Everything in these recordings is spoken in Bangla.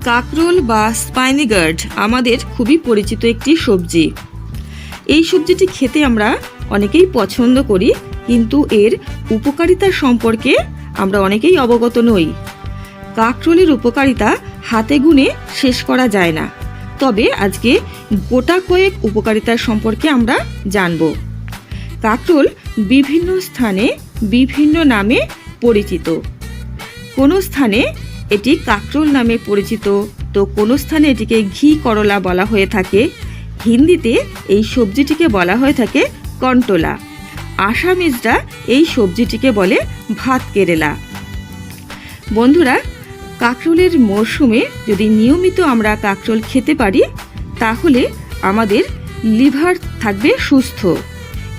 কাঁকরোল বা স্পাইনি গার্ড আমাদের খুবই পরিচিত একটি সবজি। এই সবজিটি খেতে আমরা অনেকেই পছন্দ করি, কিন্তু এর উপকারিতা সম্পর্কে আমরা অনেকেই অবগত নই। কাঁকরোলের উপকারিতা হাতে গুণে শেষ করা যায় না, তবে আজকে গোটা কয়েক উপকারিতার সম্পর্কে আমরা জানব। কাঁকরোল বিভিন্ন স্থানে বিভিন্ন নামে পরিচিত। কোনো স্থানে এটি কাঁকরোল নামে পরিচিত, তো কোনো স্থানে এটিকে ঘি করলা বলা হয়ে থাকে। হিন্দিতে এই সবজিটিকে বলা হয়ে থাকে কন্টোলা। আসামিজরা এই সবজিটিকে বলে ভাত কেরেলা। বন্ধুরা, কাঁকরোলের মরশুমে যদি নিয়মিত আমরা কাঁকরোল খেতে পারি, তাহলে আমাদের লিভার থাকবে সুস্থ।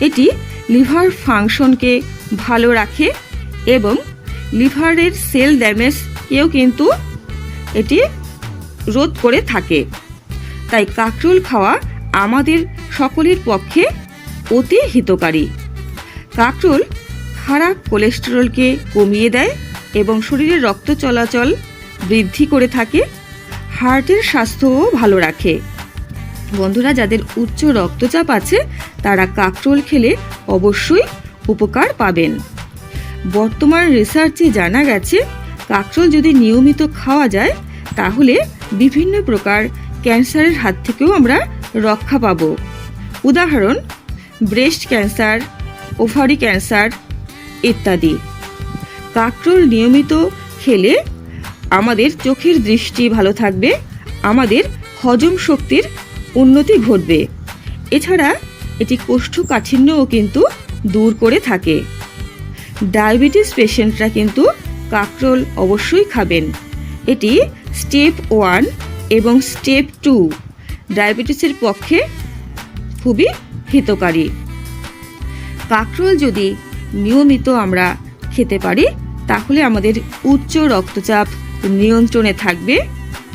এটি লিভার ফাংশনকে ভালো রাখে এবং লিভারের সেল ড্যামেজকেও কিন্তু এটি রোধ করে থাকে। তাই কাঁকরোল খাওয়া আমাদের সকলের পক্ষে অতি হিতকারী। কাঁকরোল খারাপ কোলেস্টেরলকে কমিয়ে দেয় এবং শরীরের রক্ত চলাচল বৃদ্ধি করে থাকে, হার্টের স্বাস্থ্যও ভালো রাখে। বন্ধুরা, যাদের উচ্চ রক্তচাপ আছে তারা কাঁকরোল খেলে অবশ্যই উপকার পাবেন। বর্তমান রিসার্চে জানা গেছে কাঁকরোল যদি নিয়মিত খাওয়া যায় তাহলে বিভিন্ন প্রকার ক্যান্সারের হাত থেকেও আমরা রক্ষা পাব। উদাহরণ, ব্রেস্ট ক্যান্সার, ওভারি ক্যান্সার ইত্যাদি। কাঁকরোল নিয়মিত খেলে আমাদের চোখের দৃষ্টি ভালো থাকবে, আমাদের হজম শক্তির উন্নতি ঘটবে। এছাড়া এটি কোষ্ঠকাঠিন্যও কিন্তু দূর করে থাকে। ডায়াবেটিস পেশেন্টরা কিন্তু কাঁকরোল অবশ্যই খাবেন। এটি স্টেপ 1 এবং স্টেপ 2 ডায়াবেটিসের পক্ষে খুবই হিতকারী। কাঁকরোল যদি নিয়মিত আমরা খেতে পারি তাহলে আমাদের উচ্চ রক্তচাপ নিয়ন্ত্রণে থাকবে।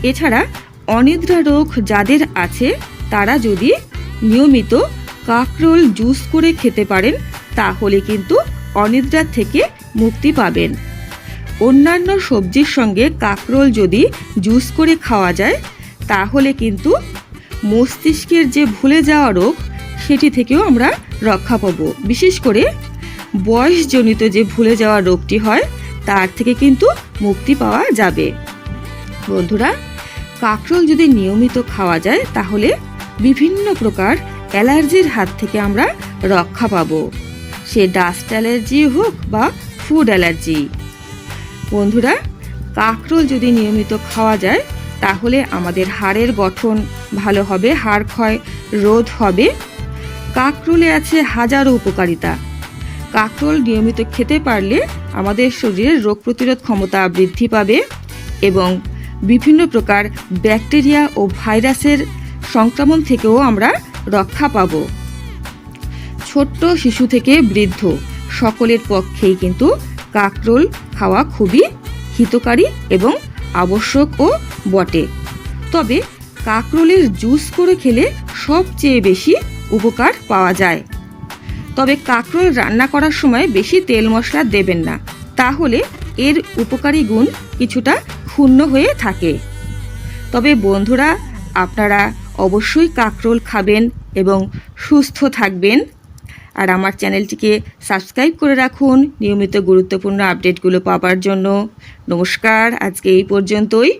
এছাড়া অনিদ্রা রোগ যাদের আছে তারা যদি নিয়মিত কাঁকরোল জুস করে খেতে পারেন তাহলে কিন্তু অনিদ্রা থেকে মুক্তি পাবেন। অন্যান্য সবজির সঙ্গে কাঁকরোল যদি জুস করে খাওয়া যায় তাহলে কিন্তু মস্তিষ্কের যে ভুলে যাওয়া রোগ সেটি থেকেও আমরা রক্ষা পাবো। বিশেষ করে বয়সজনিত যে ভুলে যাওয়া রোগটি হয় তার থেকে কিন্তু মুক্তি পাওয়া যাবে। বন্ধুরা, কাঁকরোল যদি নিয়মিত খাওয়া যায় তাহলে বিভিন্ন প্রকার অ্যালার্জির হাত থেকে আমরা রক্ষা পাবো, সে ডাস্ট অ্যালার্জি হোক বা ফুড অ্যালার্জি। বন্ধুরা, কাঁকরোল যদি নিয়মিত খাওয়া যায় তাহলে আমাদের হাড়ের গঠন ভালো হবে, হাড় ক্ষয় রোধ হবে। কাঁকরোলে আছে হাজারো উপকারিতা। কাঁকরোল নিয়মিত খেতে পারলে আমাদের শরীরের রোগ প্রতিরোধ ক্ষমতা বৃদ্ধি পাবে এবং বিভিন্ন প্রকার ব্যাকটেরিয়া ও ভাইরাসের সংক্রমণ থেকেও আমরা রক্ষা পাব। ছোট্ট শিশু থেকে বৃদ্ধ সকলের পক্ষেই কিন্তু কাঁকরোল খাওয়া খুবই হিতকারী এবং আবশ্যকও বটে। তবে কাঁকরোলের জুস করে খেলে সবচেয়ে বেশি উপকার পাওয়া যায়। তবে কাঁকরোল রান্না করার সময় বেশি তেল মশলা দেবেন না, তাহলে এর উপকারী গুণ কিছুটা ক্ষুণ্ণ হয়ে থাকে। তবে বন্ধুরা, আপনারা অবশ্যই কাঁকরোল খাবেন এবং সুস্থ থাকবেন। আর আমার চ্যানেলটিকে সাবস্ক্রাইব করে রাখুন নিয়মিত গুরুত্বপূর্ণ আপডেটগুলো পাওয়ার জন্য। নমস্কার, আজকে এই পর্যন্তই।